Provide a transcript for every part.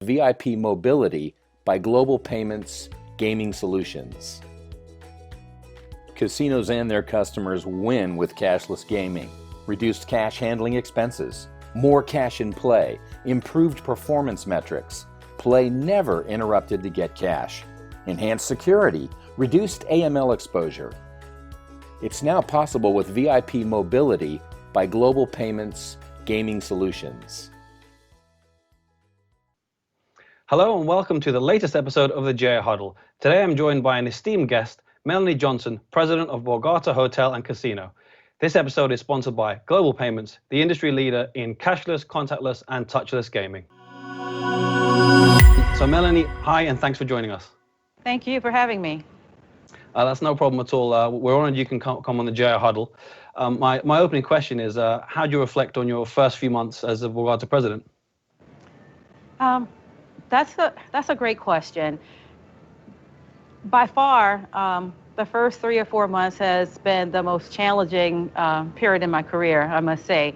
VIP mobility by Global Payments Gaming Solutions. Casinos and their customers win with cashless gaming. Reduced cash handling expenses, more cash in play, improved performance metrics, play never interrupted to get cash, enhanced security, reduced AML exposure. It's now possible with VIP mobility by Global Payments Gaming Solutions. Hello and welcome to the latest episode of the COO Huddle. Today I'm joined by an esteemed guest, Melonie Johnson, President of Borgata Hotel and Casino. This episode is sponsored by Global Payments, the industry leader in cashless, contactless, and touchless gaming. So Melonie, hi and thanks for joining us. Thank you for having me. That's no problem at all. We're honored you can come on the COO Huddle. My opening question is, how do you reflect on your first few months as a Borgata president? That's a great question. By far, the first 3 or 4 months has been the most challenging period in my career, I must say.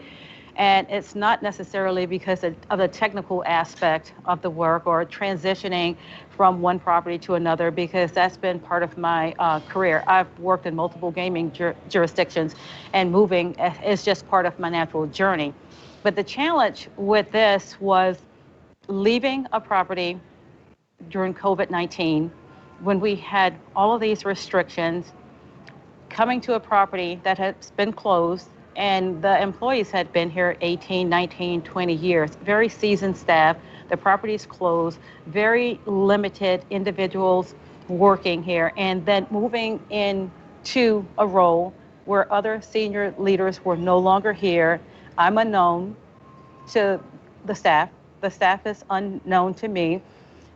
And it's not necessarily because of the technical aspect of the work or transitioning from one property to another, because that's been part of my career. I've worked in multiple gaming jurisdictions, and moving is just part of my natural journey. But the challenge with this was leaving a property during COVID-19, when we had all of these restrictions, coming to a property that has been closed, and the employees had been here 18, 19, 20 years, very seasoned staff. The property's closed, very limited individuals working here, and then moving into a role where other senior leaders were no longer here. I'm unknown to the staff. The staff is unknown to me.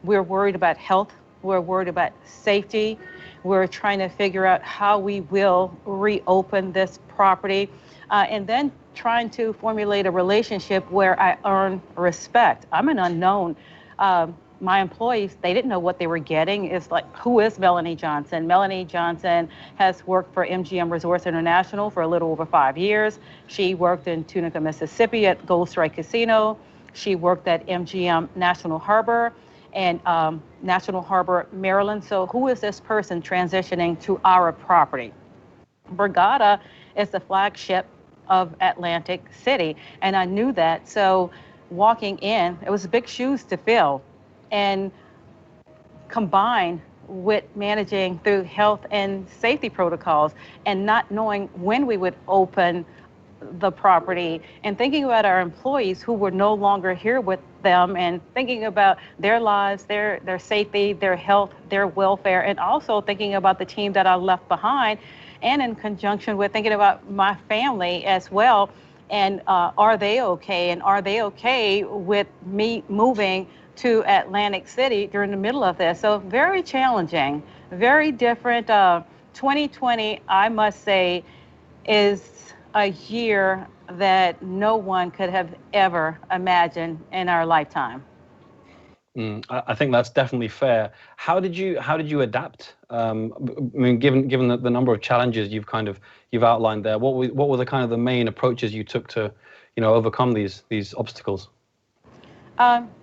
We're worried about health. We're worried about safety. We're trying to figure out how we will reopen this property, and then trying to formulate a relationship where I earn respect. I'm an unknown. My employees, they didn't know what they were getting. It's like, who is Melonie Johnson? Melonie Johnson has worked for MGM Resorts International for a little over 5 years. She worked in Tunica, Mississippi at Gold Strike Casino. She worked at MGM National Harbor and National Harbor, Maryland. So who is this person transitioning to our property? Borgata is the flagship of Atlantic City, and I knew that. So walking in, it was big shoes to fill, and combined with managing through health and safety protocols and not knowing when we would open the property, and thinking about our employees who were no longer here with them, and thinking about their lives, their safety, their health, their welfare, and also thinking about the team that I left behind, and in conjunction with thinking about my family as well. And are they okay? And are they okay with me moving to Atlantic City during the middle of this? So very challenging, very different. 2020, I must say, is a year that no one could have ever imagined in our lifetime. I think that's definitely fair. How did you adapt? I mean, given the number of challenges you've outlined there, what were the kind of the main approaches you took to, overcome these obstacles?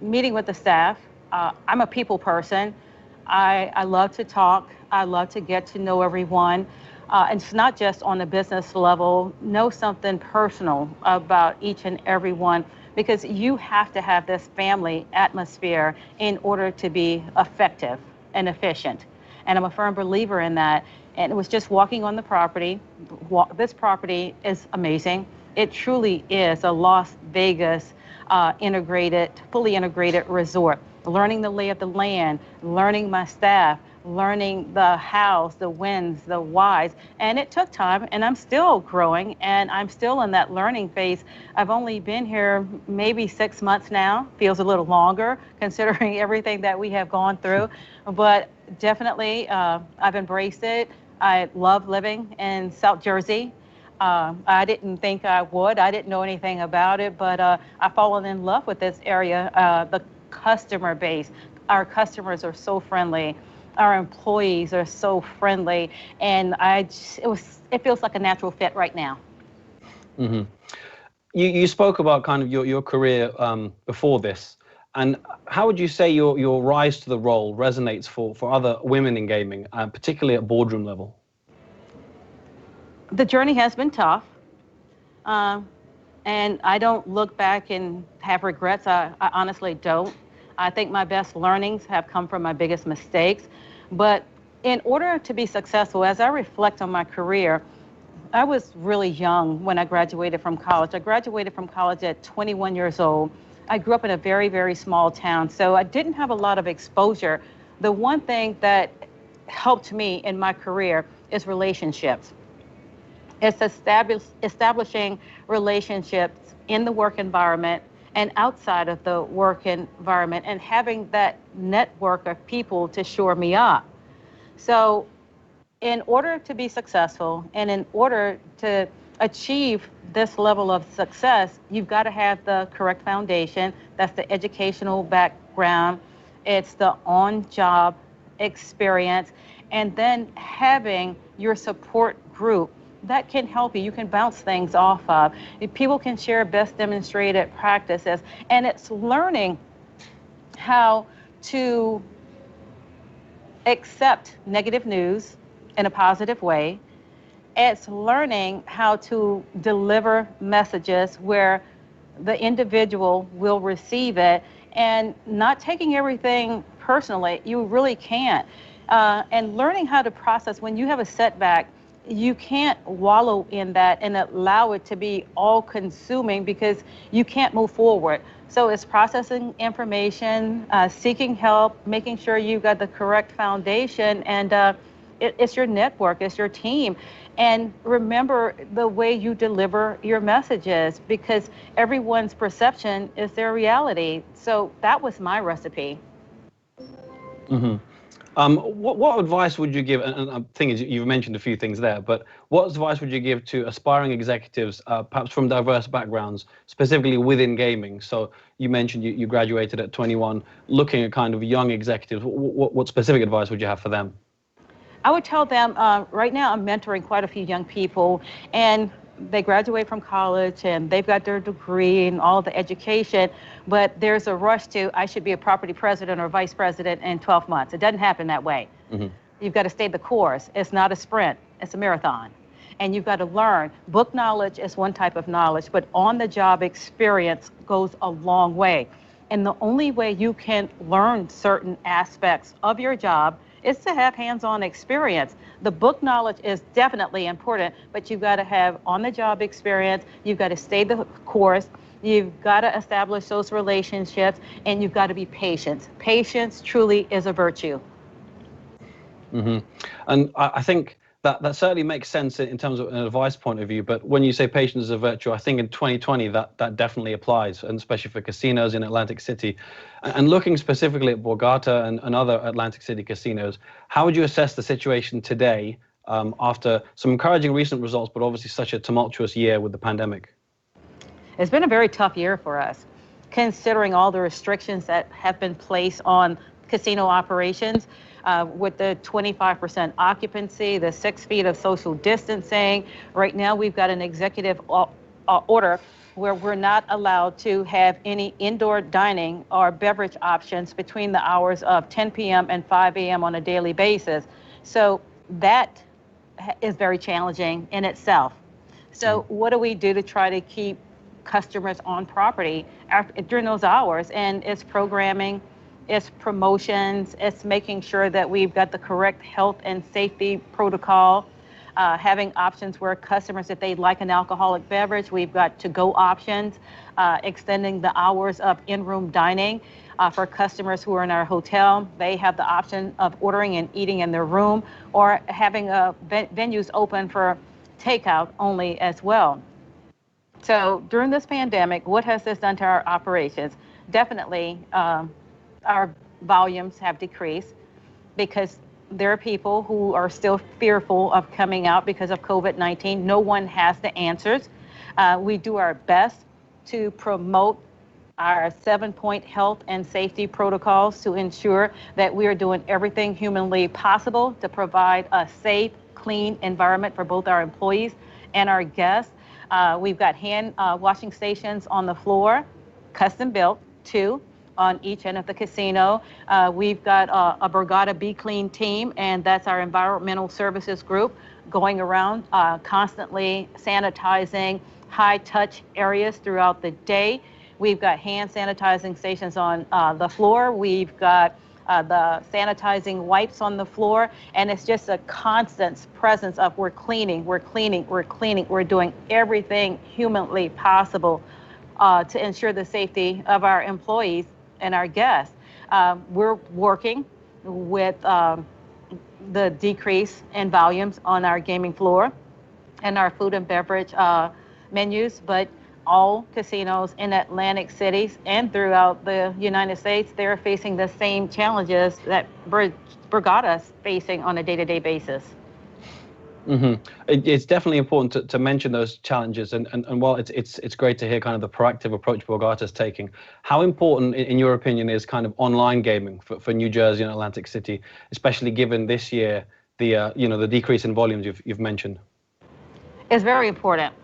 Meeting with the staff. I'm a people person. I love to talk. I love to get to know everyone. And it's not just on the business level. Know something personal about each and every one, because you have to have this family atmosphere in order to be effective and efficient. And I'm a firm believer in that. And it was just walking on the property. This property is amazing. It truly is a Las Vegas fully integrated resort. Learning the lay of the land, learning my staff, learning the hows, the whens, the whys. And it took time, and I'm still growing, and I'm still in that learning phase. I've only been here maybe 6 months now. Feels a little longer considering everything that we have gone through, but definitely I've embraced it. I love living in South Jersey. I didn't think I would. I didn't know anything about it, but I've fallen in love with this area. The customer base, our customers are so friendly. Our employees are so friendly, and it feels like a natural fit right now. Mm-hmm. You spoke about kind of your career before this. And how would you say your rise to the role resonates for other women in gaming, particularly at boardroom level? The journey has been tough, and I don't look back and have regrets. I honestly don't. I think my best learnings have come from my biggest mistakes. But in order to be successful, as I reflect on my career, I was really young when I graduated from college. I graduated from college at 21 years old. I grew up in a very, very small town, so I didn't have a lot of exposure. The one thing that helped me in my career is relationships. It's establishing relationships in the work environment and outside of the work environment and having that network of people to shore me up. So in order to be successful and in order to achieve this level of success, you've got to have the correct foundation. That's the educational background. It's the on-job experience. And then having your support group that can help you. You can bounce things off of. People can share best demonstrated practices. And it's learning how to accept negative news in a positive way. It's learning how to deliver messages where the individual will receive it and not taking everything personally. You really can't. And learning how to process when you have a setback, you can't wallow in that and allow it to be all consuming because you can't move forward. So it's processing information, seeking help, making sure you've got the correct foundation, and it's your network, it's your team. And remember the way you deliver your messages because everyone's perception is their reality. So that was my recipe. Mm-hmm. What advice would you give, and the thing is, you've mentioned a few things there, but what advice would you give to aspiring executives, perhaps from diverse backgrounds, specifically within gaming? So you mentioned you graduated at 21, looking at kind of young executives. What specific advice would you have for them? I would tell them, right now I'm mentoring quite a few young people, and they graduate from college and they've got their degree and all the education, but there's a rush to, I should be a property president or vice president in 12 months. It doesn't happen that way. Mm-hmm. You've got to stay the course. It's not a sprint, it's a marathon. And you've got to learn. Book knowledge is one type of knowledge, but on-the-job experience goes a long way. And the only way you can learn certain aspects of your job is to have hands-on experience. The book knowledge is definitely important, but you've got to have on-the-job experience, you've got to stay the course, you've got to establish those relationships, and you've got to be patient. Patience truly is a virtue. Mm-hmm. And I think that certainly makes sense in terms of an advice point of view, but when you say patience is a virtue, I think in 2020 that definitely applies, and especially for casinos in Atlantic City. And looking specifically at Borgata and other Atlantic City casinos, how would you assess the situation today after some encouraging recent results, but obviously such a tumultuous year with the pandemic? It's been a very tough year for us, considering all the restrictions that have been placed on casino operations. With the 25% occupancy, the 6 feet of social distancing. Right now, we've got an executive order where we're not allowed to have any indoor dining or beverage options between the hours of 10 p.m. and 5 a.m. on a daily basis. So that is very challenging in itself. So what do we do to try to keep customers on property during those hours? And it's programming, it's promotions, it's making sure that we've got the correct health and safety protocol, having options where customers, if they'd like an alcoholic beverage, we've got to-go options, extending the hours of in-room dining. For customers who are in our hotel, they have the option of ordering and eating in their room, or having venues open for takeout only as well. So during this pandemic, what has this done to our operations? Definitely, our volumes have decreased because there are people who are still fearful of coming out because of COVID-19. No one has the answers. We do our best to promote our 7-point health and safety protocols to ensure that we are doing everything humanly possible to provide a safe, clean environment for both our employees and our guests. We've got hand washing stations on the floor, custom built, too. on each end of the casino. We've got a Borgata Be Clean team, and that's our environmental services group going around constantly sanitizing high-touch areas throughout the day. We've got hand sanitizing stations on the floor. We've got the sanitizing wipes on the floor, and it's just a constant presence of we're cleaning, we're cleaning, we're cleaning. We're doing everything humanly possible to ensure the safety of our employees and our guests. We're working with the decrease in volumes on our gaming floor and our food and beverage menus, but all casinos in Atlantic cities and throughout the United States, they're facing the same challenges that Borgata is facing on a day-to-day basis. It's definitely important to mention those challenges, and while it's great to hear kind of the proactive approach Borgata is taking, how important, in your opinion, is kind of online gaming for New Jersey and Atlantic City, especially given this year the decrease in volumes you've mentioned? It's very important.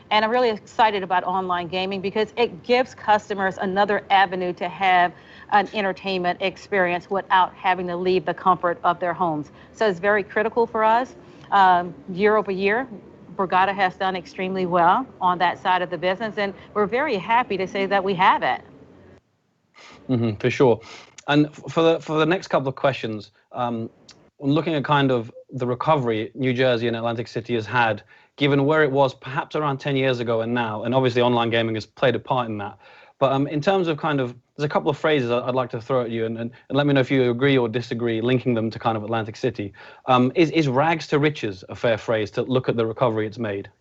And I'm really excited about online gaming because it gives customers another avenue to have an entertainment experience without having to leave the comfort of their homes. So it's very critical for us. Year over year, Borgata has done extremely well on that side of the business, and we're very happy to say that we have it. For sure. And for the next couple of questions, looking at kind of the recovery New Jersey and Atlantic City has had, given where it was perhaps around 10 years ago and now, and obviously online gaming has played a part in that. But in terms of kind of, there's a couple of phrases I'd like to throw at you, and let me know if you agree or disagree, linking them to kind of Atlantic City. Is rags to riches a fair phrase to look at the recovery it's made?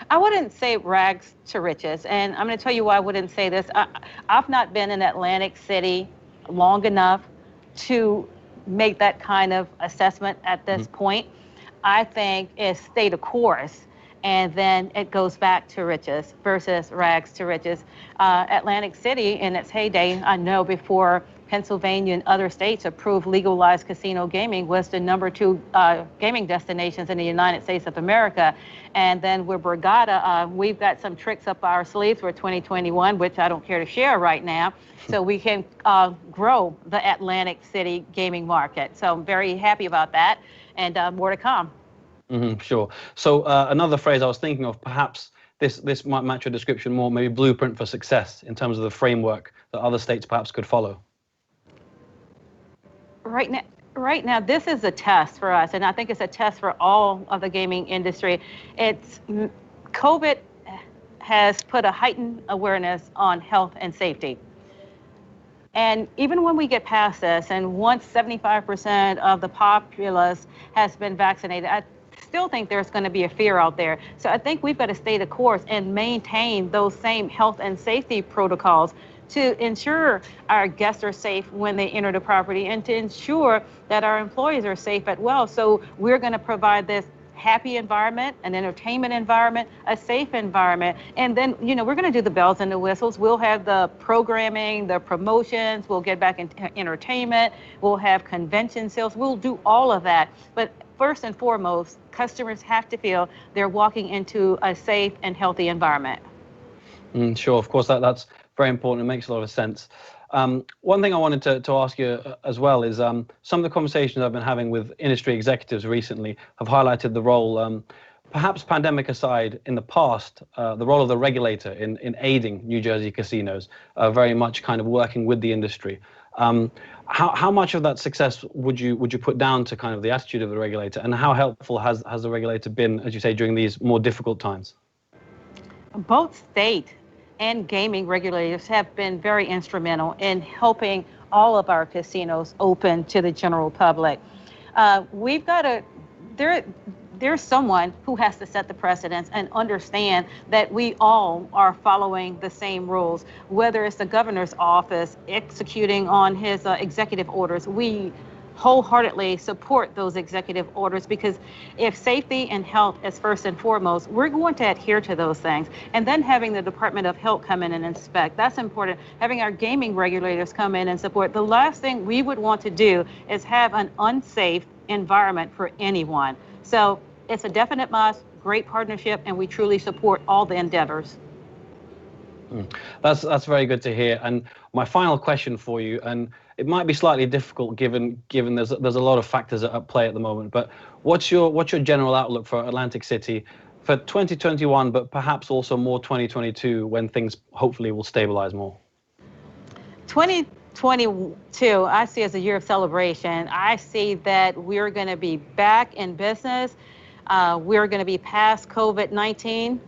I wouldn't say rags to riches, and I'm going to tell you why I wouldn't say this. I've not been in Atlantic City long enough to make that kind of assessment at this point. I think it's stay the course, and then it goes back to riches versus rags to riches. Atlantic City, in its heyday, I know before Pennsylvania and other states approved legalized casino gaming, was the #2 gaming destinations in the United States of America. And then with Borgata, we've got some tricks up our sleeves for 2021, which I don't care to share right now, so we can grow the Atlantic City gaming market. So I'm very happy about that, and more to come. Sure. So another phrase I was thinking of, perhaps this might match your description more, maybe blueprint for success in terms of the framework that other states perhaps could follow. Right now, this is a test for us, and I think it's a test for all of the gaming industry. COVID has put a heightened awareness on health and safety. And even when we get past this, and once 75% of the populace has been vaccinated, I still think there's going to be a fear out there. So I think we've got to stay the course and maintain those same health and safety protocols to ensure our guests are safe when they enter the property, and to ensure that our employees are safe as well. So we're going to provide this happy environment, an entertainment environment, a safe environment. And then, we're going to do the bells and the whistles. We'll have the programming, the promotions, we'll get back into entertainment, we'll have convention sales, we'll do all of that. But first and foremost, customers have to feel they're walking into a safe and healthy environment. Sure, of course, that's very important. It makes a lot of sense. One thing I wanted to ask you as well is some of the conversations I've been having with industry executives recently have highlighted the role, perhaps pandemic aside, in the past, the role of the regulator in aiding New Jersey casinos, very much kind of working with the industry. How much of that success would you put down to kind of the attitude of the regulator, and how helpful has the regulator been, as you say, during these more difficult times? Both state and gaming regulators have been very instrumental in helping all of our casinos open to the general public. There's someone who has to set the precedence and understand that we all are following the same rules, whether it's the governor's office executing on his executive orders. We wholeheartedly support those executive orders, because if safety and health is first and foremost, we're going to adhere to those things. And then having the Department of Health come in and inspect, that's important. Having our gaming regulators come in and support. The last thing we would want to do is have an unsafe environment for anyone. So it's a definite must, great partnership, and we truly support all the endeavors. That's very good to hear. And my final question for you, and it might be slightly difficult given there's a lot of factors at play at the moment. But what's your general outlook for Atlantic City for 2021, but perhaps also more 2022 when things hopefully will stabilize more? 2022, I see as a year of celebration. I see that we're going to be back in business. We're going to be past COVID-19.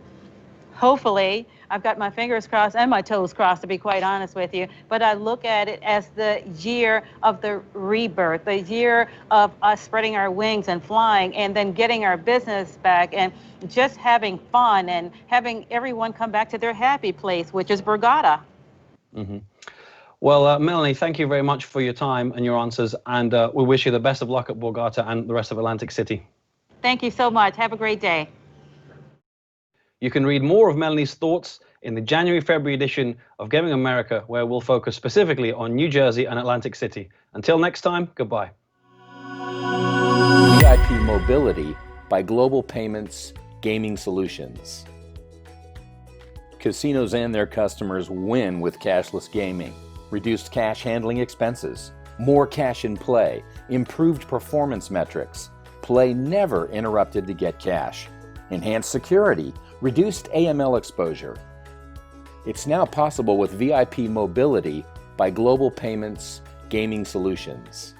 Hopefully, I've got my fingers crossed and my toes crossed, to be quite honest with you. But I look at it as the year of the rebirth, the year of us spreading our wings and flying and then getting our business back and just having fun and having everyone come back to their happy place, which is Borgata. Well, Melonie, thank you very much for your time and your answers. And we wish you the best of luck at Borgata and the rest of Atlantic City. Thank you so much. Have a great day. You can read more of Melonie's thoughts in the January-February edition of Gaming America, where we'll focus specifically on New Jersey and Atlantic City. Until next time, goodbye. VIP Mobility by Global Payments Gaming Solutions. Casinos and their customers win with cashless gaming. Reduced cash handling expenses, more cash in play, improved performance metrics, play never interrupted to get cash, enhanced security, reduced AML exposure. It's now possible with VIP Mobility by Global Payments Gaming Solutions.